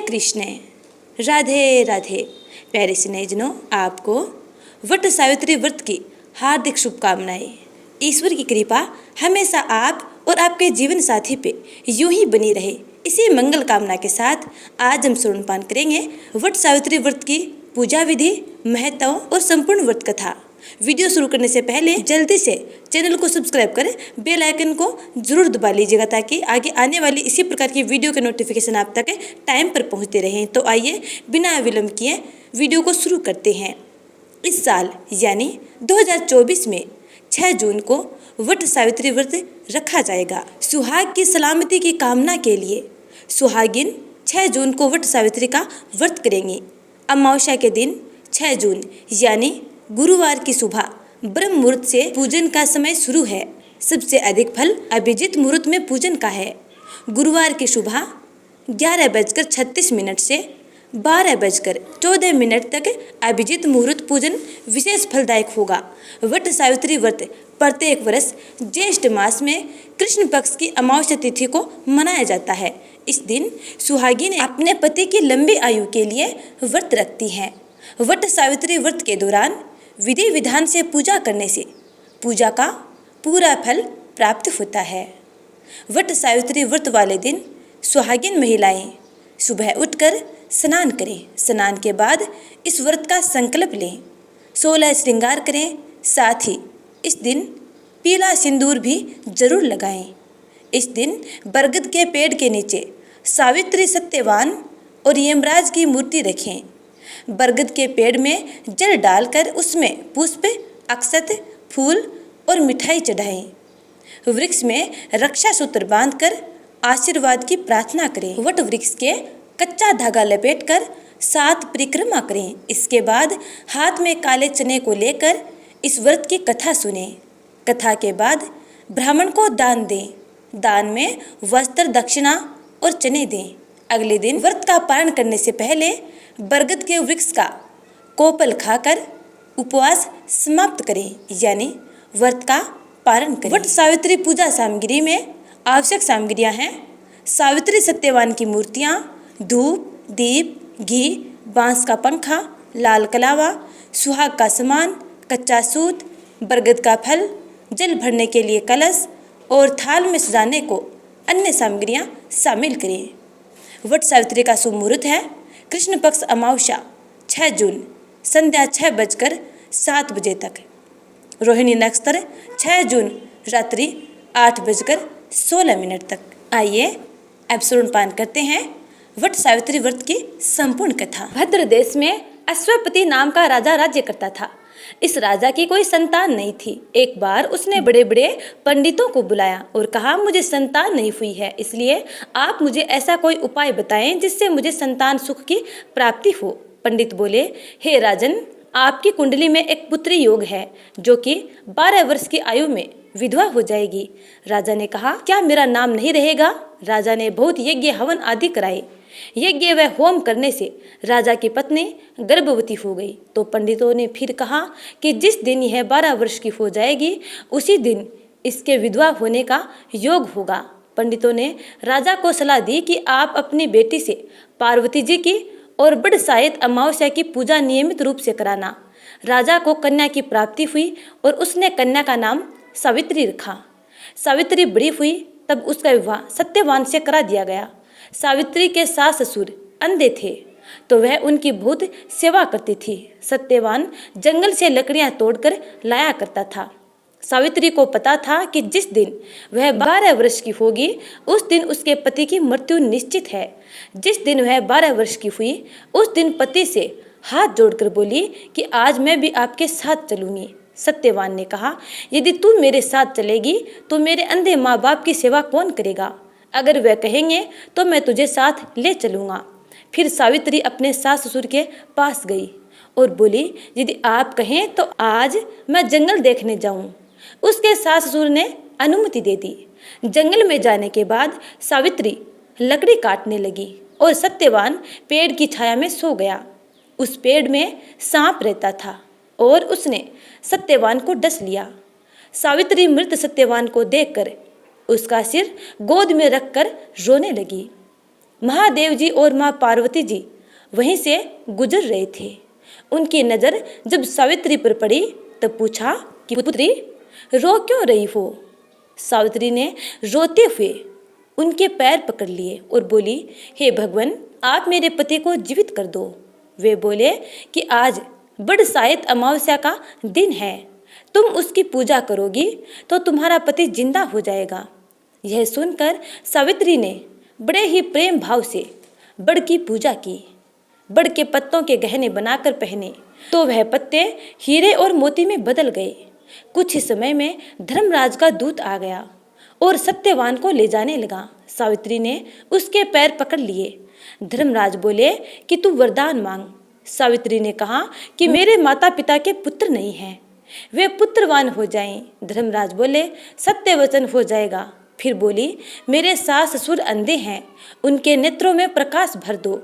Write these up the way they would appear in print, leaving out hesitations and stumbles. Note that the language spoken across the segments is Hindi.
कृष्ण, राधे राधे। प्यारे स्नेहितनों, आपको वट सावित्री व्रत की हार्दिक शुभकामनाएं। ईश्वर की कृपा हमेशा आप और आपके जीवन साथी पे यूं ही बनी रहे, इसी मंगल कामना के साथ आज हम श्रवणपान करेंगे वट सावित्री व्रत की पूजा विधि, महत्व और संपूर्ण व्रत कथा। वीडियो शुरू करने से पहले जल्दी से चैनल को सब्सक्राइब करें, बेल आइकन को जरूर दबा लीजिएगा ताकि आगे आने वाली इसी प्रकार की वीडियो के नोटिफिकेशन आप तक टाइम पर पहुंचते रहें। तो आइए बिना विलंब किए वीडियो को शुरू करते हैं। इस साल यानी 2024 में 6 जून को वट सावित्री व्रत रखा जाएगा। सुहाग की सलामती की कामना के लिए सुहागिन 6 जून को वट सावित्री का व्रत करेंगी। अमावस्या के दिन 6 जून यानी गुरुवार की सुबह ब्रह्म मुहूर्त से पूजन का समय शुरू है। सबसे अधिक फल अभिजीत मुहूर्त में पूजन का है। गुरुवार की सुबह 11:36 से 12:14 तक अभिजीत मुहूर्त पूजन विशेष फलदायक होगा। वट सावित्री व्रत प्रत्येक वर्ष ज्येष्ठ मास में कृष्ण पक्ष की अमावस्या तिथि को मनाया जाता है। इस दिन सुहागिन अपने पति की लंबी आयु के लिए व्रत रखती हैं। वट सावित्री व्रत के दौरान विधि विधान से पूजा करने से पूजा का पूरा फल प्राप्त होता है। वट सावित्री व्रत वाले दिन सुहागिन महिलाएं सुबह उठकर स्नान करें। स्नान के बाद इस व्रत का संकल्प लें। 16 श्रृंगार करें। साथ ही इस दिन पीला सिंदूर भी जरूर लगाएं। इस दिन बरगद के पेड़ के नीचे सावित्री, सत्यवान और यमराज की मूर्ति रखें। बरगद के पेड़ में जल डालकर उसमें पुष्प, अक्षत, फूल और मिठाई चढ़ाएं। वृक्ष में रक्षा सूत्र बांधकर आशीर्वाद की प्रार्थना करें। वट वृक्ष के कच्चा धागा लपेटकर 7 परिक्रमा करें। इसके बाद हाथ में काले चने को लेकर इस व्रत की कथा सुनें। कथा के बाद ब्राह्मण को दान दें। दान में वस्त्र, दक्षिणा और चने दें। अगले दिन व्रत का पारण करने से पहले बरगद के वृक्ष का कोपल खाकर उपवास समाप्त करें, यानी व्रत का पारण करें। वट सावित्री पूजा सामग्री में आवश्यक सामग्रियां हैं: सावित्री सत्यवान की मूर्तियां, धूप, दीप, घी, बांस का पंखा, लाल कलावा, सुहाग का सामान, कच्चा सूत, बरगद का फल, जल भरने के लिए कलश और थाल में सजाने को अन्य सामग्रियां शामिल करें। वट सावित्री का शुभ मुहूर्त है कृष्ण पक्ष अमावस्या 6 जून संध्या 6:07 तक। रोहिणी नक्षत्र 6 जून रात्रि 8:16 तक। आइए अब श्रवणपान करते हैं वट सावित्री व्रत की संपूर्ण कथा। भद्र देश में अश्वपति नाम का राजा राज्य करता था। इस राजा की कोई संतान नहीं थी। एक बार उसने बड़े बड़े पंडितों को बुलाया और कहा, मुझे संतान नहीं हुई है, इसलिए आप मुझे ऐसा कोई उपाय बताएं जिससे मुझे संतान सुख की प्राप्ति हो। पंडित बोले, हे राजन, आपकी कुंडली में एक पुत्री योग है जो कि 12 वर्ष की आयु में विधवा हो जाएगी। राजा ने कहा, क्या मेरा नाम नहीं रहेगा? राजा ने बहुत यज्ञ हवन आदि कराए। यज्ञ व होम करने से राजा की पत्नी गर्भवती हो गई। तो पंडितों ने फिर कहा कि जिस दिन यह 12 वर्ष की हो जाएगी उसी दिन इसके विधवा होने का योग होगा। पंडितों ने राजा को सलाह दी कि आप अपनी बेटी से पार्वती जी की और बड़सायत अमावस्या की पूजा नियमित रूप से कराना। राजा को कन्या की प्राप्ति हुई और उसने कन्या का नाम सावित्री रखा। सावित्री बड़ी हुई तब उसका विवाह सत्यवान से करा दिया गया। सावित्री के सास ससुर अंधे थे तो वह उनकी बहुत सेवा करती थी। सत्यवान जंगल से लकड़ियां तोड़कर लाया करता था। सावित्री को पता था कि जिस दिन वह 12 वर्ष की होगी उस दिन उसके पति की मृत्यु निश्चित है। जिस दिन वह 12 वर्ष की हुई उस दिन पति से हाथ जोड़कर बोली कि आज मैं भी आपके साथ चलूंगी। सत्यवान ने कहा, यदि तू मेरे साथ चलेगी तो मेरे अंधे माँ बाप की सेवा कौन करेगा? अगर वह कहेंगे तो मैं तुझे साथ ले चलूँगा। फिर सावित्री अपने सास ससुर के पास गई और बोली, यदि आप कहें तो आज मैं जंगल देखने जाऊँ। उसके सास ससुर ने अनुमति दे दी। जंगल में जाने के बाद सावित्री लकड़ी काटने लगी और सत्यवान पेड़ की छाया में सो गया। उस पेड़ में सांप रहता था और उसने सत्यवान को डस लिया। सावित्री मृत सत्यवान को देखकर उसका सिर गोद में रखकर रोने लगी। महादेव जी और माँ पार्वती जी वहीं से गुजर रहे थे। उनकी नज़र जब सावित्री पर पड़ी तब पूछा कि पुत्री, रो क्यों रही हो? सावित्री ने रोते हुए उनके पैर पकड़ लिए और बोली, हे भगवान, आप मेरे पति को जीवित कर दो। वे बोले कि आज बड़साइत अमावस्या का दिन है, तुम उसकी पूजा करोगी तो तुम्हारा पति जिंदा हो जाएगा। यह सुनकर सावित्री ने बड़े ही प्रेम भाव से बड़ की पूजा की। बड़ के पत्तों के गहने बनाकर पहने तो वह पत्ते हीरे और मोती में बदल गए। कुछ ही समय में धर्मराज का दूत आ गया और सत्यवान को ले जाने लगा। सावित्री ने उसके पैर पकड़ लिए। धर्मराज बोले कि तू वरदान मांग। सावित्री ने कहा कि मेरे माता पिता के पुत्र नहीं हैं, वे पुत्रवान हो जाएं। धर्मराज बोले, सत्य वचन हो जाएगा। फिर बोली, मेरे सास ससुर अंधे हैं, उनके नेत्रों में प्रकाश भर दो।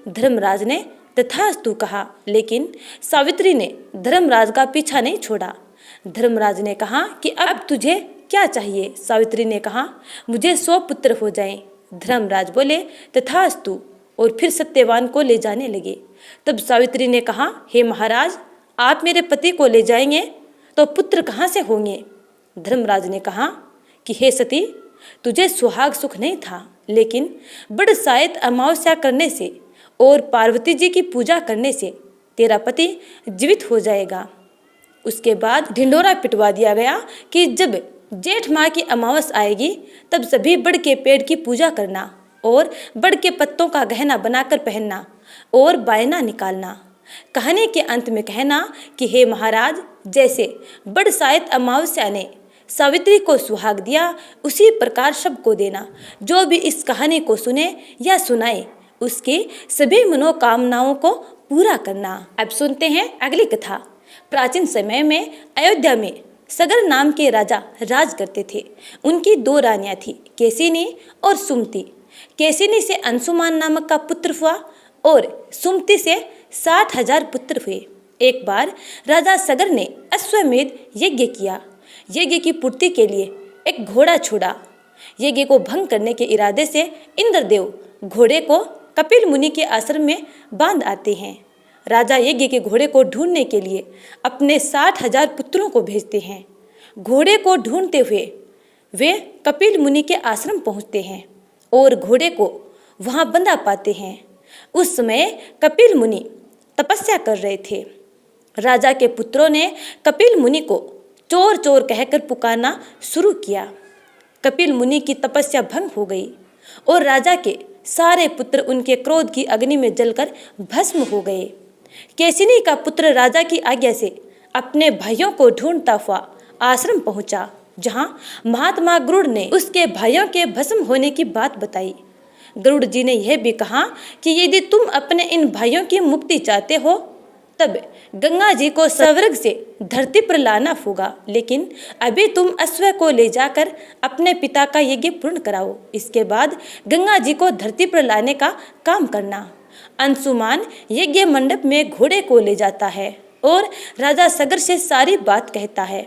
धर्मराज ने तथास्तु कहा, लेकिन सावित्री ने धर्मराज का पीछा नहीं छोड़ा। धर्मराज ने कहा कि अब तुझे क्या चाहिए? सावित्री ने कहा, मुझे 100 पुत्र हो जाएं। धर्मराज बोले, तथास्तु, और फिर सत्यवान को ले जाने लगे। तब सावित्री ने कहा, हे महाराज, आप मेरे पति को ले जाएंगे तो पुत्र कहाँ से होंगे? धर्मराज ने कहा कि हे सती, तुझे सुहाग सुख नहीं था, लेकिन बड़साइत अमावस्या करने से और पार्वती जी की पूजा करने से तेरा पति जीवित हो जाएगा। उसके बाद ढिंडोरा पिटवा दिया गया कि जब जेठ माह की अमावस आएगी तब सभी बड़ के पेड़ की पूजा करना और बड़ के पत्तों का गहना बनाकर पहनना और बायना निकालना। कहानी के अंत में कहना कि हे महाराज, जैसे बड़साइत अमावस्या ने सावित्री को सुहाग दिया, उसी प्रकार सबको देना। जो भी इस कहानी को सुने या सुनाए, उसकी सभी मनोकामनाओं को पूरा करना। अब सुनते हैं अगली कथा। प्राचीन समय में अयोध्या में सगर नाम के राजा राज करते थे। उनकी 2 रानियां थी, केसिनी और सुमति। केसिनी से अंशुमान नामक का पुत्र हुआ और सुमति से 60,000 पुत्र हुए। एक बार राजा सगर ने अश्वमेध यज्ञ किया। यज्ञ की पूर्ति के लिए एक घोड़ा छोड़ा। यज्ञ को भंग करने के इरादे से इंद्रदेव घोड़े को कपिल मुनि के आश्रम में बांध आते हैं। राजा यज्ञ के घोड़े को ढूंढने के लिए अपने 60,000 पुत्रों को भेजते हैं। घोड़े को ढूंढते हुए वे कपिल मुनि के आश्रम पहुंचते हैं और घोड़े को वहां बंधा पाते हैं। उस समय कपिल मुनि तपस्या कर रहे थे। राजा के पुत्रों ने कपिल मुनि को चोर चोर कहकर पुकारना शुरू किया। कपिल मुनि की तपस्या भंग हो गई और राजा के सारे पुत्र उनके क्रोध की अग्नि में जलकर भस्म हो गए। केसिनी का पुत्र राजा की आज्ञा से अपने भाइयों को ढूंढता हुआ आश्रम पहुंचा, जहां महात्मा गरुड़ ने उसके भाइयों के भस्म होने की बात बताई। गरुड़ जी ने यह भी कहा कि यदि तुम अपने इन भाइयों की मुक्ति चाहते हो तब गंगा जी को स्वर्ग से धरती पर लाना होगा, लेकिन अभी तुम अश्व को ले जाकर अपने पिता का यज्ञ पूर्ण कराओ। इसके बाद गंगा जी को धरती पर लाने का काम करना। अंशुमान यज्ञ मंडप में घोड़े को ले जाता है और राजा सगर से सारी बात कहता है।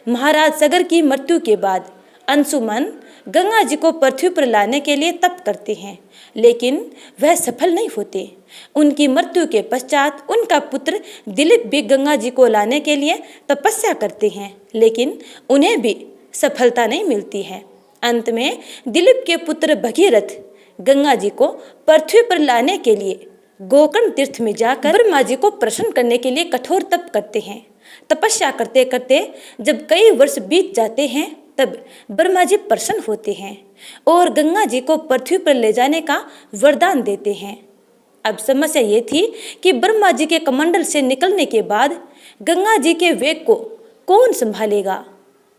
महाराज सगर की मृत्यु के बाद अंशुमान गंगा जी को पृथ्वी पर लाने के लिए तप करते हैं, लेकिन वह सफल नहीं होते। उनकी मृत्यु के पश्चात उनका पुत्र दिलीप भी गंगा जी को लाने के लिए तपस्या करते हैं, लेकिन उन्हें भी सफलता नहीं मिलती है। अंत में दिलीप के पुत्र भगीरथ गंगा जी को पृथ्वी पर लाने के लिए गोकर्ण तीर्थ में जाकर ब्रह्मा जी को प्रसन्न करने के लिए कठोर तप करते हैं। तपस्या करते करते जब कई वर्ष बीत जाते हैं तब ब्रह्मा जी प्रसन्न होते हैं और गंगा जी को पृथ्वी पर ले जाने का वरदान देते हैं। अब समस्या ये थी कि ब्रह्मा जी के कमंडल से निकलने के बाद गंगा जी के वेग को कौन संभालेगा।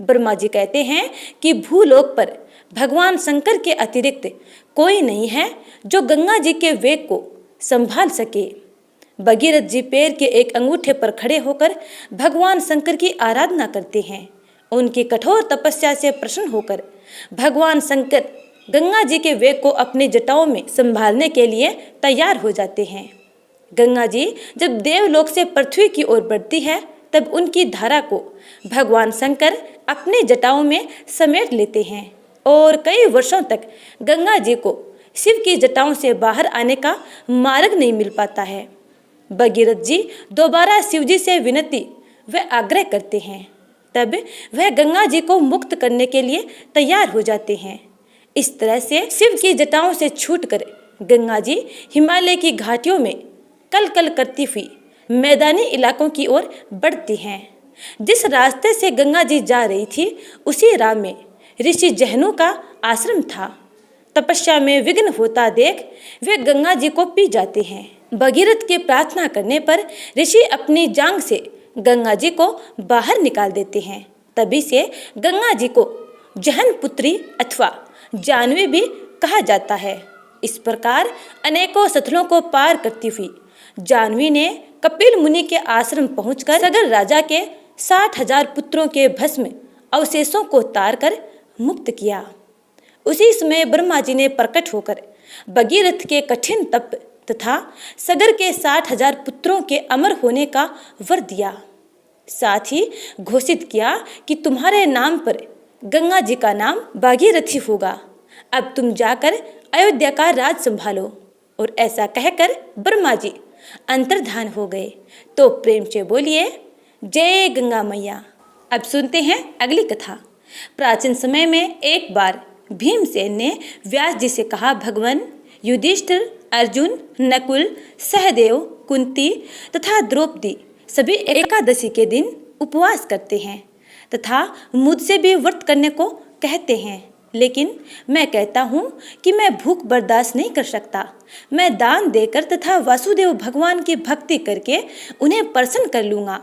ब्रह्मा जी कहते हैं कि भूलोक पर भगवान शंकर के अतिरिक्त कोई नहीं है जो गंगा जी के वेग को संभाल सके। भगीरथ जी पैर के एक अंगूठे पर खड़े होकर भगवान शंकर की आराधना करते हैं। उनकी कठोर तपस्या से प्रसन्न होकर भगवान शंकर गंगा जी के वेग को अपनी जटाओं में संभालने के लिए तैयार हो जाते हैं। गंगा जी जब देवलोक से पृथ्वी की ओर बढ़ती है तब उनकी धारा को भगवान शंकर अपने जटाओं में समेट लेते हैं और कई वर्षों तक गंगा जी को शिव की जटाओं से बाहर आने का मार्ग नहीं मिल पाता है। भगीरथ जी दोबारा शिव जी से विनती व आग्रह करते हैं। तब वह गंगा जी को मुक्त करने के लिए तैयार हो जाते हैं। इस तरह से शिव की जटाओं से छूटकर गंगा जी हिमालय की घाटियों में कल कल करती हुई मैदानी इलाकों की ओर बढ़ती हैं। जिस रास्ते से गंगा जी जा रही थी उसी राह में ऋषि जहनु का आश्रम था। तपस्या में विघ्न होता देख वे गंगा जी को पी जाते हैं। भगीरथ के प्रार्थना करने पर ऋषि अपनी जांग से गंगा जी को बाहर निकाल देते हैं। तभी से गंगा जी को जहन पुत्री अथवा जानवी भी कहा जाता है। इस प्रकार अनेकों स्थलों को पार करती हुई जानवी ने कपिल मुनि के आश्रम पहुंचकर सगर राजा के 60,000 पुत्रों के भस्म अवशेषों को तार कर मुक्त किया। उसी समय ब्रह्मा जी ने प्रकट होकर भगीरथ के कठिन तप तथा सगर के 60,000 पुत्रों के अमर होने का वर दिया। साथ ही घोषित किया कि तुम्हारे नाम पर गंगा जी का नाम भागीरथी होगा। अब तुम जाकर अयोध्या का राज संभालो। और ऐसा कहकर ब्रह्मा जी अंतर्धान हो गए। तो प्रेम से बोलिए जय गंगा मैया। अब सुनते हैं अगली कथा। प्राचीन समय में एक बार भीमसेन ने व्यास जी से कहा, भगवान युधिष्ठिर, अर्जुन, नकुल, सहदेव, कुंती तथा द्रौपदी सभी एकादशी के दिन उपवास करते हैं तथा मुझसे भी व्रत करने को कहते हैं, लेकिन मैं कहता हूँ कि मैं भूख बर्दाश्त नहीं कर सकता। मैं दान देकर तथा वासुदेव भगवान की भक्ति करके उन्हें प्रसन्न कर लूँगा।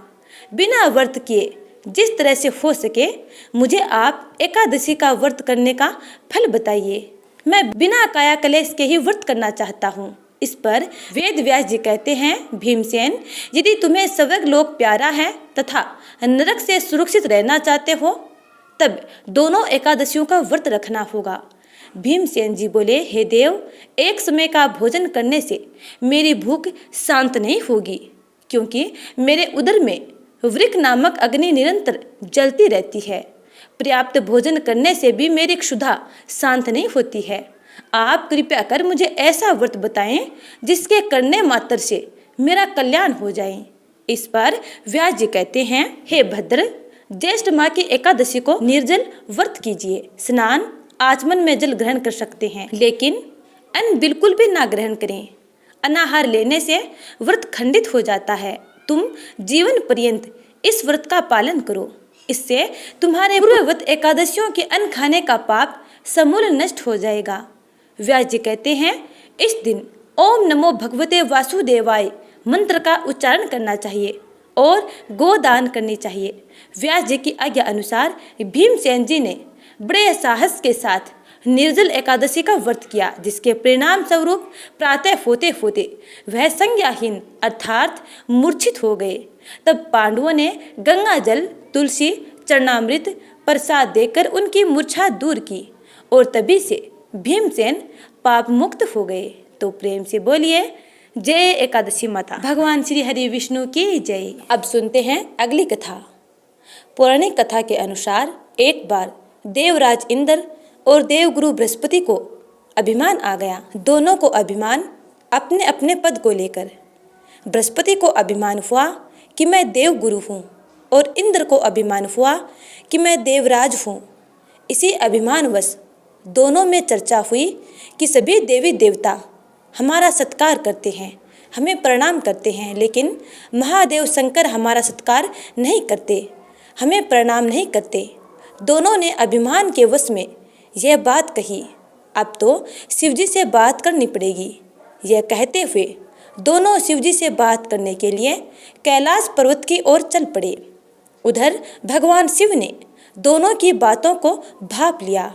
बिना व्रत किए जिस तरह से हो सके मुझे आप एकादशी का व्रत करने का फल बताइए। मैं बिना काया कलेश के ही व्रत करना चाहता हूँ। इस पर वेद व्यास जी कहते हैं, भीमसेन, यदि तुम्हें स्वर्ग लोक प्यारा है तथा नरक से सुरक्षित रहना चाहते हो तब दोनों एकादशियों का व्रत रखना होगा। भीमसेन जी बोले, हे देव, एक समय का भोजन करने से मेरी भूख शांत नहीं होगी, क्योंकि मेरे उदर में वृक नामक अग्नि निरंतर जलती रहती है। पर्याप्त भोजन करने से भी मेरी क्षुधा शांत नहीं होती है। आप कृपया कर मुझे ऐसा व्रत बताएं जिसके करने मात्र से मेरा कल्याण हो जाए। इस पर व्यास जी कहते हैं, हे भद्र, ज्येष्ठ माह की एकादशी को निर्जल व्रत कीजिए। स्नान आचमन में जल ग्रहण कर सकते हैं, लेकिन अन्न बिल्कुल भी ना ग्रहण करें। अनाहार लेने से व्रत खंडित हो जाता है। तुम जीवन पर्यंत इस व्रत का पालन करो। इससे तुम्हारे पूर्ववत एकादशियों के अन्न खाने का पाप समूल नष्ट हो जाएगा। व्यास जी कहते हैं, इस दिन ओम नमो भगवते वासुदेवाय मंत्र का उच्चारण करना चाहिए और गोदान करनी चाहिए। व्यास जी की आज्ञा अनुसार भीमसेन जी ने बड़े साहस के साथ निर्जल एकादशी का व्रत किया, जिसके परिणाम स्वरूप प्रातः होते होते वह संज्ञाहीन अर्थात मूर्छित हो गए। तब पांडवों ने गंगा जल, तुलसी, चरणामृत प्रसाद देकर उनकी मूर्छा दूर की और तभी से भीमसेन पाप मुक्त हो गए। तो प्रेम से बोलिए जय एकादशी माता। भगवान श्री हरि विष्णु की जय। अब सुनते हैं अगली कथा। पौराणिक कथा के अनुसार एक बार देवराज इंद्र और देवगुरु बृहस्पति को अभिमान आ गया। दोनों को अभिमान अपने अपने पद को लेकर। बृहस्पति को अभिमान हुआ कि मैं देवगुरु हूँ और इंद्र को अभिमान हुआ कि मैं देवराज हूँ। इसी अभिमानवश दोनों में चर्चा हुई कि सभी देवी देवता हमारा सत्कार करते हैं, हमें प्रणाम करते हैं, लेकिन महादेव शंकर हमारा सत्कार नहीं करते, हमें प्रणाम नहीं करते। दोनों ने अभिमान के वश में यह बात कही, अब तो शिवजी से बात करनी पड़ेगी। यह कहते हुए दोनों शिवजी से बात करने के लिए कैलाश पर्वत की ओर चल पड़े। उधर भगवान शिव ने दोनों की बातों को भाप लिया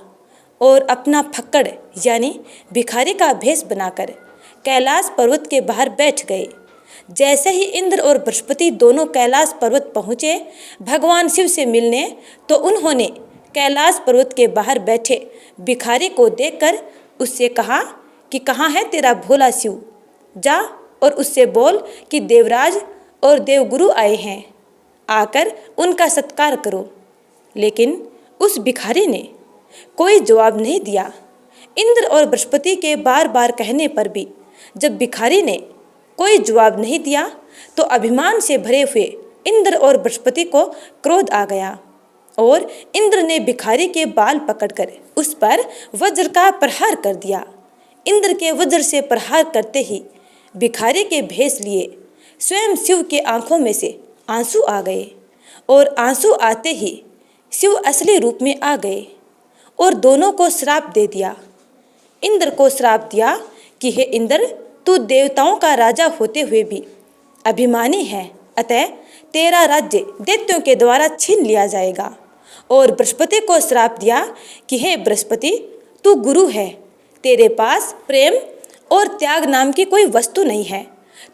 और अपना फक्कड़ यानी भिखारी का भेष बनाकर कैलाश पर्वत के बाहर बैठ गए। जैसे ही इंद्र और बृहस्पति दोनों कैलाश पर्वत पहुँचे भगवान शिव से मिलने, तो उन्होंने कैलाश पर्वत के बाहर बैठे भिखारी को देखकर उससे कहा कि कहाँ है तेरा भोला शिव, जा और उससे बोल कि देवराज और देवगुरु आए हैं, आकर उनका सत्कार करो। लेकिन उस भिखारी ने कोई जवाब नहीं दिया। इंद्र और बृहस्पति के बार बार कहने पर भी जब भिखारी ने कोई जवाब नहीं दिया तो अभिमान से भरे हुए इंद्र और बृहस्पति को क्रोध आ गया और इंद्र ने भिखारी के बाल पकड़कर उस पर वज्र का प्रहार कर दिया। इंद्र के वज्र से प्रहार करते ही भिखारी के भेष लिए स्वयं शिव के आंखों में से आंसू आ गए और आंसू आते ही शिव असली रूप में आ गए और दोनों को श्राप दे दिया। इंद्र को श्राप दिया कि हे इंद्र, तू देवताओं का राजा होते हुए भी अभिमानी है, अतः तेरा राज्य दैत्यों के द्वारा छीन लिया जाएगा। और बृहस्पति को श्राप दिया कि हे बृहस्पति, तू गुरु है, तेरे पास प्रेम और त्याग नाम की कोई वस्तु नहीं है,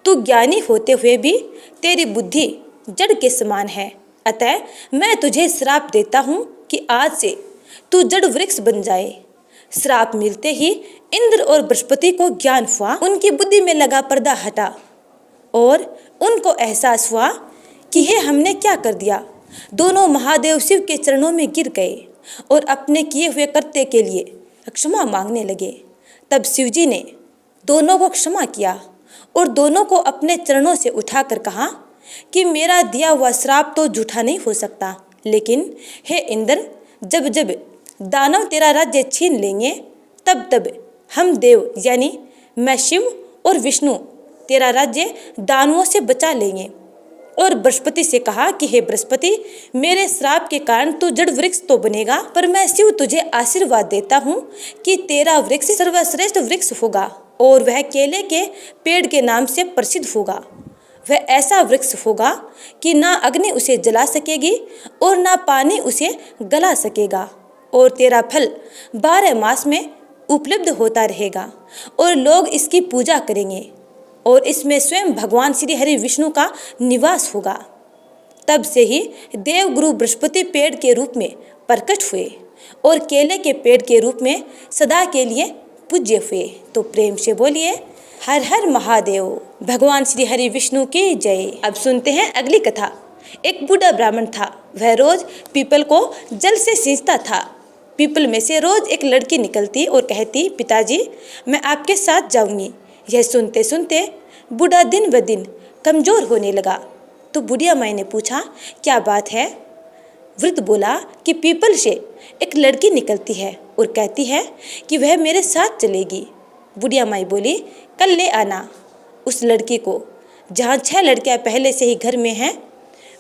तू ज्ञानी होते हुए भी तेरी बुद्धि जड़ के समान है, अतः मैं तुझे श्राप देता हूँ कि आज से तू जड़ वृक्ष बन जाए। श्राप मिलते ही इंद्र और बृहस्पति को ज्ञान हुआ, उनकी बुद्धि में लगा पर्दा हटा और उनको एहसास हुआ कि हे हमने क्या कर दिया। दोनों महादेव शिव के चरणों में गिर गए और अपने किए हुए कृत्य के लिए क्षमा मांगने लगे। तब शिवजी ने दोनों को क्षमा किया और दोनों को अपने चरणों से उठाकर कहा कि मेरा दिया हुआ श्राप तो झूठा नहीं हो सकता, लेकिन हे इंद्र, जब जब दानव तेरा राज्य छीन लेंगे तब तब हम देव यानी मैं शिव और विष्णु तेरा राज्य दानवों से बचा लेंगे। और बृहस्पति से कहा कि हे बृहस्पति, मेरे श्राप के कारण तू जड़ वृक्ष तो बनेगा, पर मैं शिव तुझे आशीर्वाद देता हूँ कि तेरा वृक्ष सर्वश्रेष्ठ वृक्ष होगा और वह केले के पेड़ के नाम से प्रसिद्ध होगा। वह ऐसा वृक्ष होगा कि ना अग्नि उसे जला सकेगी और ना पानी उसे गला सकेगा, और तेरा फल 12 मास में उपलब्ध होता रहेगा और लोग इसकी पूजा करेंगे और इसमें स्वयं भगवान श्री हरि विष्णु का निवास होगा। तब से ही देवगुरु बृहस्पति पेड़ के रूप में प्रकट हुए और केले के पेड़ के रूप में सदा के लिए पूज्य हुए। तो प्रेम से बोलिए हर हर महादेव, भगवान श्री हरि विष्णु की जय। अब सुनते हैं अगली कथा। एक बूढ़ा ब्राह्मण था, वह रोज पीपल को जल से सींचता था। पीपल में से रोज एक लड़की निकलती और कहती, पिताजी मैं आपके साथ जाऊंगी। यह सुनते सुनते बूढ़ा दिन ब दिन कमजोर होने लगा। तो बुढ़िया माई ने पूछा, क्या बात है? वृद्ध बोला कि पीपल से एक लड़की निकलती है और कहती है कि वह मेरे साथ चलेगी। बुढ़िया माई बोली, कल ले आना उस लड़की को। जहाँ 6 लड़कियाँ पहले से ही घर में हैं,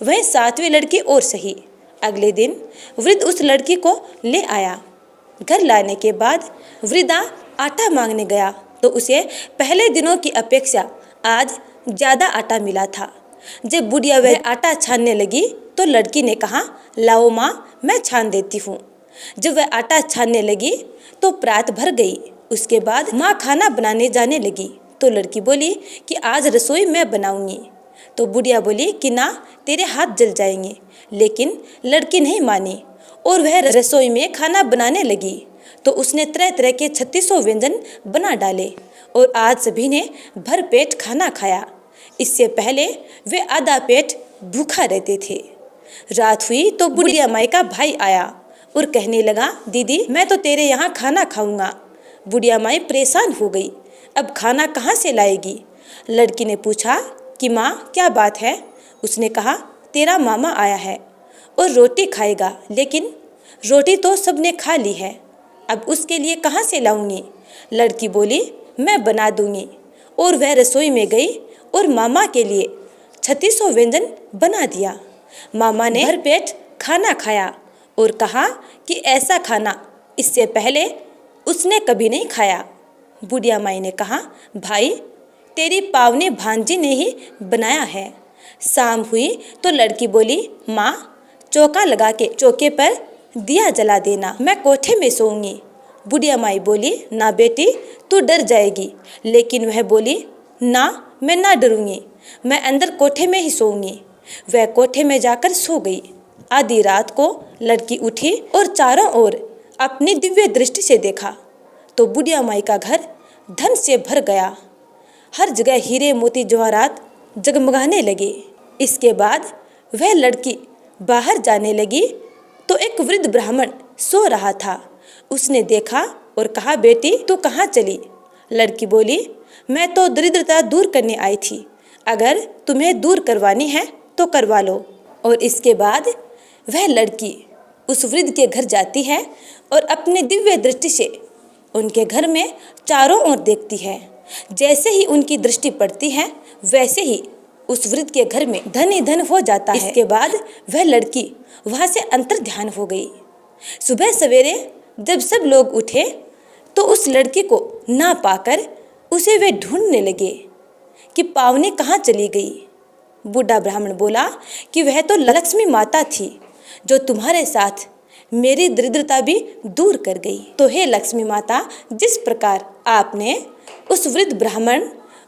वहीं 7वीं लड़की और सही। अगले दिन वृद्ध उस लड़की को ले आया। घर लाने के बाद वृद्धा आटा मांगने गया तो उसे पहले दिनों की अपेक्षा आज ज़्यादा आटा मिला था। जब बुढ़िया वह आटा छानने लगी तो लड़की ने कहा, लाओ माँ, मैं छान देती हूँ। जब वह आटा छानने लगी तो प्रात भर गई। उसके बाद माँ खाना बनाने जाने लगी तो लड़की बोली कि आज रसोई मैं बनाऊंगी। तो बुढ़िया बोली कि ना, तेरे हाथ जल जाएंगे। लेकिन लड़की नहीं मानी और वह रसोई में खाना बनाने लगी। तो उसने तरह तरह के 3600 व्यंजन बना डाले और आज सभी ने भर पेट खाना खाया। इससे पहले वे आधा पेट भूखा रहते थे। रात हुई तो बुढ़िया माई का भाई आया और कहने लगा, दीदी मैं तो तेरे यहाँ खाना खाऊंगा। बुढ़िया माई परेशान हो गई, अब खाना कहाँ से लाएगी? लड़की ने पूछा कि माँ क्या बात है? उसने कहा, तेरा मामा आया है और रोटी खाएगा, लेकिन रोटी तो सबने खा ली है, अब उसके लिए कहाँ से लाऊंगी? लड़की बोली, मैं बना दूंगी। और वह रसोई में गई और मामा के लिए 3600 व्यंजन बना दिया। मामा ने भरपेट खाना खाया और कहा कि ऐसा खाना इससे पहले उसने कभी नहीं खाया। बुढ़िया माई ने कहा, भाई तेरी पावनी भांजी ने ही बनाया है। शाम हुई तो लड़की बोली, माँ चौका लगा के चौके पर दिया जला देना, मैं कोठे में सोऊंगी। बुढ़िया माई बोली, ना बेटी तू डर जाएगी। लेकिन वह बोली, ना मैं ना डरूंगी, मैं अंदर कोठे में ही सोऊंगी। वह कोठे में जाकर सो गई। आधी रात को लड़की उठी और चारों ओर अपनी दिव्य दृष्टि से देखा तो बुढ़िया माई का घर धन से भर गया। हर जगह हीरे मोती जवाहरात जगमगाने लगे। इसके बाद वह लड़की बाहर जाने लगी तो एक वृद्ध ब्राह्मण सो रहा था। उसने देखा और कहा, बेटी तू कहाँ चली? लड़की बोली, मैं तो दरिद्रता दूर करने आई थी, अगर तुम्हें दूर करवानी है तो करवा लो। और इसके बाद वह लड़की उस वृद्ध के घर जाती है और अपने दिव्य दृष्टि से उनके घर में चारों ओर देखती है। जैसे ही उनकी दृष्टि पड़ती है वैसे ही उस वृद्ध के घर में धन ही धन हो जाता है। इसके बाद वह लड़की वहाँ से अंतर ध्यान हो गई। सुबह सवेरे जब सब लोग उठे तो उस लड़की को ना पाकर उसे वे ढूंढने लगे कि पावनी कहाँ चली गई। बूढ़ा ब्राह्मण बोला कि वह तो लक्ष्मी माता थी जो तुम्हारे साथ मेरी दरिद्रता भी दूर कर गई। तो हे लक्ष्मी माता, जिस प्रकार आपने उस वृद्ध ब्राह्मण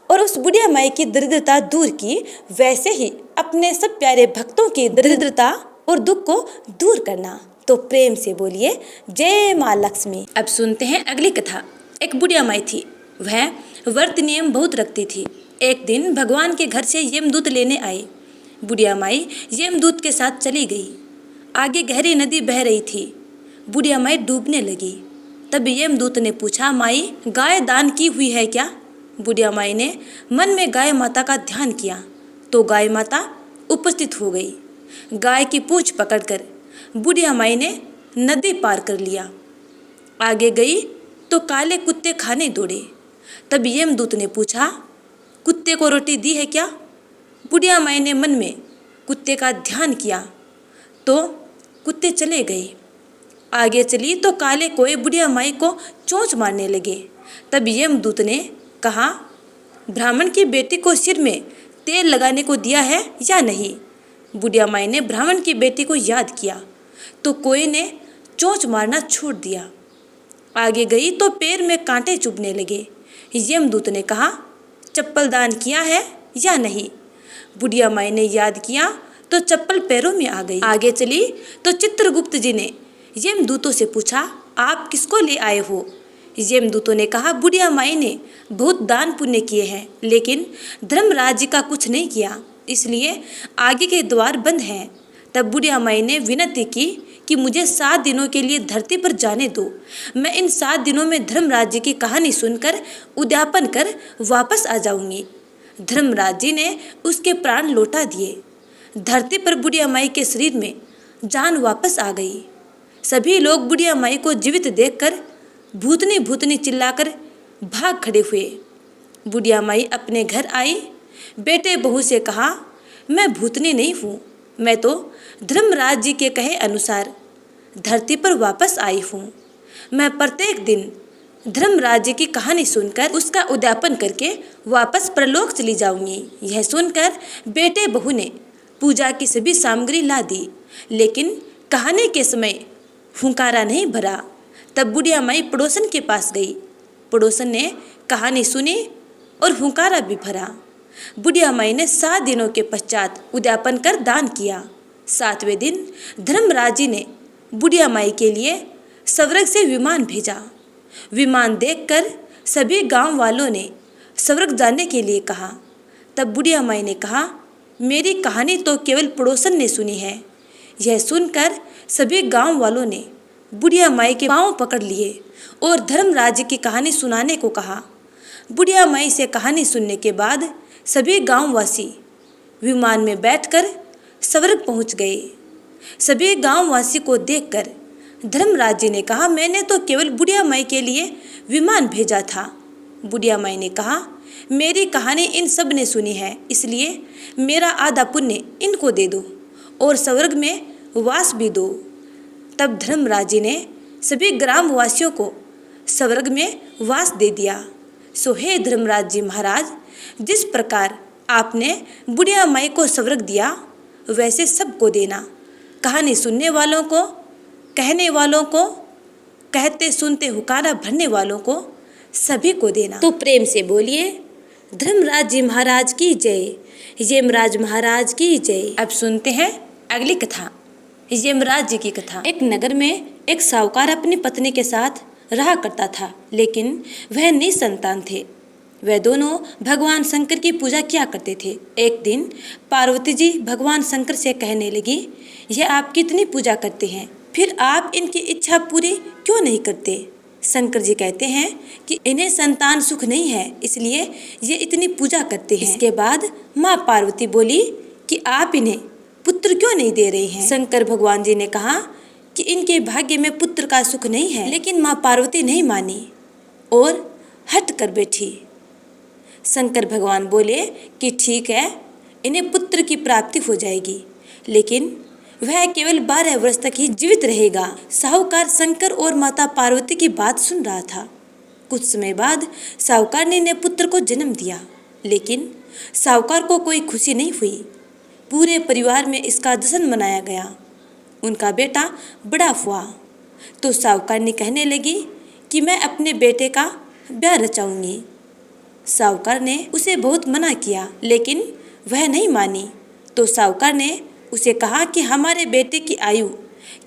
और उस बुढ़िया माई की दरिद्रता दूर की, वैसे ही अपने सब प्यारे भक्तों की दरिद्रता और दुख को दूर करना। तो प्रेम से बोलिए जय माँ लक्ष्मी। अब सुनते हैं अगली कथा। एक बुढ़िया माई थी, वह व्रत नियम बहुत रखती थी। एक दिन भगवान के घर से यमदूत लेने आए। बुढ़िया माई यमदूत के साथ चली गई। आगे गहरी नदी बह रही थी। बुढ़िया माई डूबने लगी। तब यमदूत ने पूछा, माई गाय दान की हुई है क्या? बुढ़िया माई ने मन में गाय माता का ध्यान किया तो गाय माता उपस्थित हो गई। गाय की पूंछ पकड़कर बुढ़िया माई ने नदी पार कर लिया। आगे गई तो काले कुत्ते खाने दौड़े। तब यमदूत ने पूछा, कुत्ते को रोटी दी है क्या? बुढ़िया माई ने मन में कुत्ते का ध्यान किया तो कुत्ते चले गए। आगे चली तो काले कोए बुढ़िया माई को चोंच मारने लगे। तब यमदूत ने कहा, ब्राह्मण की बेटी को सिर में तेल लगाने को दिया है या नहीं? बुढ़िया माई ने ब्राह्मण की बेटी को याद किया तो कोई ने चोंच मारना छोड़ दिया। आगे गई तो पैर में कांटे चुभने लगे। यमदूत ने कहा, चप्पल दान किया है या नहीं? बुढ़िया माई ने याद किया तो चप्पल पैरों में आ गई। आगे चली तो चित्रगुप्त जी ने यमदूतों से पूछा, आप किसको ले आए हो? यमदूतों ने कहा, बुढ़िया माई ने बहुत दान पुण्य किए हैं, लेकिन धर्मराज जी का कुछ नहीं किया, इसलिए आगे के द्वार बंद हैं। तब बुढ़िया माई ने विनती की कि मुझे 7 दिनों के लिए धरती पर जाने दो। मैं इन 7 दिनों में धर्मराज जी की कहानी सुनकर उद्यापन कर वापस आ जाऊंगी। धर्मराज जी ने उसके प्राण लौटा दिए। धरती पर बुढ़िया माई के शरीर में जान वापस आ गई। सभी लोग बुढ़िया माई को जीवित देखकर भूतनी भूतनी चिल्लाकर भाग खड़े हुए। बुढ़िया माई अपने घर आई। बेटे बहू से कहा, मैं भूतनी नहीं हूँ, मैं तो धर्मराज जी के कहे अनुसार धरती पर वापस आई हूँ। मैं प्रत्येक दिन धर्मराज जी की कहानी सुनकर उसका उद्यापन करके वापस परलोक चली जाऊंगी। यह सुनकर बेटे बहू ने पूजा की सभी सामग्री ला दी, लेकिन कहानी के समय हुंकारा नहीं भरा। तब बुढ़िया माई पड़ोसन के पास गई। पड़ोसन ने कहानी सुनी और हुंकारा भी भरा। बुढ़िया माई ने 7 दिनों के पश्चात उद्यापन कर दान किया। 7वें दिन धर्मराज जी ने बुढ़िया माई के लिए स्वर्ग से विमान भेजा। विमान देखकर सभी गांव वालों ने स्वर्ग जाने के लिए कहा। तब बुढ़िया माई ने कहा, मेरी कहानी तो केवल पड़ोसन ने सुनी है। यह सुनकर सभी गांव वालों ने बुढ़िया माई के पांव पकड़ लिए और धर्मराज की कहानी सुनाने को कहा। बुढ़िया माई से कहानी सुनने के बाद सभी गांववासी विमान में बैठकर स्वर्ग पहुंच गए। सभी गांववासी को देखकर धर्मराज जी ने कहा, मैंने तो केवल बुढ़िया माई के लिए विमान भेजा था। बुढ़िया माई ने कहा, मेरी कहानी इन सब ने सुनी है, इसलिए मेरा आधा पुण्य इनको दे दो और स्वर्ग में वास भी दो। तब धर्मराज जी ने सभी ग्रामवासियों को स्वर्ग में वास दे दिया। सो हे धर्मराज जी महाराज, जिस प्रकार आपने बुढ़िया माई को स्वर्ग दिया, वैसे सबको देना। कहानी सुनने वालों को, कहने वालों को, कहते सुनते हुकारा भरने वालों को, सभी को देना। तो प्रेम से बोलिए धर्मराज जी महाराज की जय, यमराज महाराज की जय। अब सुनते हैं अगली कथा, यमराज जी की कथा। एक नगर में एक साहूकार अपनी पत्नी के साथ रहा करता था, लेकिन वह निसंतान थे। वह दोनों भगवान शंकर की पूजा किया करते थे। एक दिन पार्वती जी भगवान शंकर से कहने लगी, यह आप कितनी पूजा करते हैं, फिर आप इनकी इच्छा पूरी क्यों नहीं करते? शंकर जी कहते हैं कि इन्हें संतान सुख नहीं है, इसलिए ये इतनी पूजा करते हैं। इसके बाद माँ पार्वती बोली कि आप इन्हें पुत्र क्यों नहीं दे रही हैं? शंकर भगवान जी ने कहा कि इनके भाग्य में पुत्र का सुख नहीं है, लेकिन माँ पार्वती नहीं मानी और हट कर बैठी। शंकर भगवान बोले कि ठीक है, इन्हें पुत्र की प्राप्ति हो जाएगी, लेकिन वह केवल 12 वर्ष तक ही जीवित रहेगा। साहूकार शंकर और माता पार्वती की बात सुन रहा था। कुछ समय बाद साहूकार ने इन्हें पुत्र को जन्म दिया, लेकिन साहूकार को कोई खुशी नहीं हुई। पूरे परिवार में इसका जश्न मनाया गया। उनका बेटा बड़ा हुआ तो साहूकार ने कहने लगी कि मैं अपने बेटे का ब्याह रचाऊंगी। साहूकार ने उसे बहुत मना किया, लेकिन वह नहीं मानी। तो साहूकार ने उसे कहा कि हमारे बेटे की आयु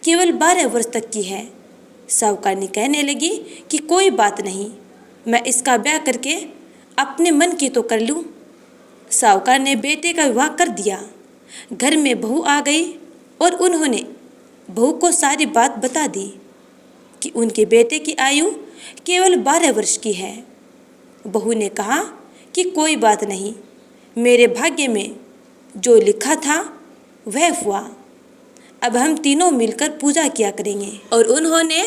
केवल 12 वर्ष तक की है। साहूकार ने कहने लगी कि कोई बात नहीं, मैं इसका ब्याह करके अपने मन की तो कर लूँ। साहूकार ने बेटे का विवाह कर दिया। घर में बहू आ गई और उन्होंने बहू को सारी बात बता दी कि उनके बेटे की आयु केवल 12 वर्ष की है। बहू ने कहा कि कोई बात नहीं, मेरे भाग्य में जो लिखा था वह हुआ। अब हम तीनों मिलकर पूजा किया करेंगे। और उन्होंने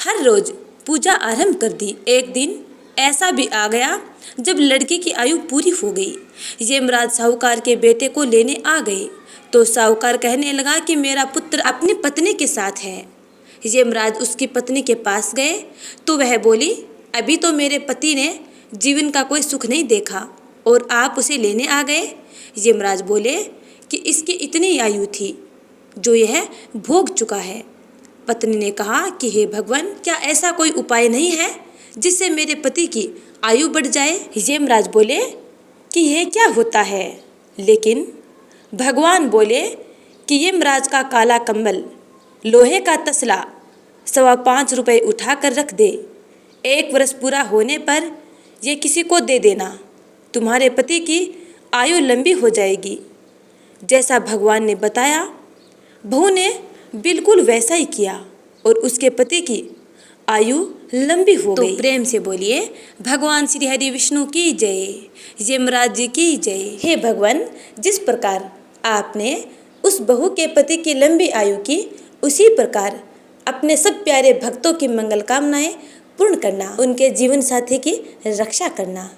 हर रोज पूजा आरंभ कर दी। एक दिन ऐसा भी आ गया जब लड़की की आयु पूरी हो गई। यमराज साहूकार के बेटे को लेने आ गए तो साहूकार कहने लगा कि मेरा पुत्र अपनी पत्नी के साथ है। यमराज उसकी पत्नी के पास गए तो वह बोली, अभी तो मेरे पति ने जीवन का कोई सुख नहीं देखा और आप उसे लेने आ गए। यमराज बोले कि इसकी इतनी आयु थी जो यह भोग चुका है। पत्नी ने कहा कि हे भगवान, क्या ऐसा कोई उपाय नहीं है जिससे मेरे पति की आयु बढ़ जाए? यमराज बोले कि यह क्या होता है, लेकिन भगवान बोले कि यमराज का काला कंबल, लोहे का तसला 5.25 रुपये उठा कर रख दे। 1 वर्ष पूरा होने पर यह किसी को दे देना, तुम्हारे पति की आयु लंबी हो जाएगी। जैसा भगवान ने बताया, बहू ने बिल्कुल वैसा ही किया और उसके पति की आयु लंबी हो गई। तो प्रेम से बोलिए, भगवान श्री हरि विष्णु की जय, यमराज जी की जय। हे भगवान, जिस प्रकार आपने उस बहू के पति की लंबी आयु की, उसी प्रकार अपने सब प्यारे भक्तों की मंगल कामनाएं पूर्ण करना, उनके जीवन साथी की रक्षा करना।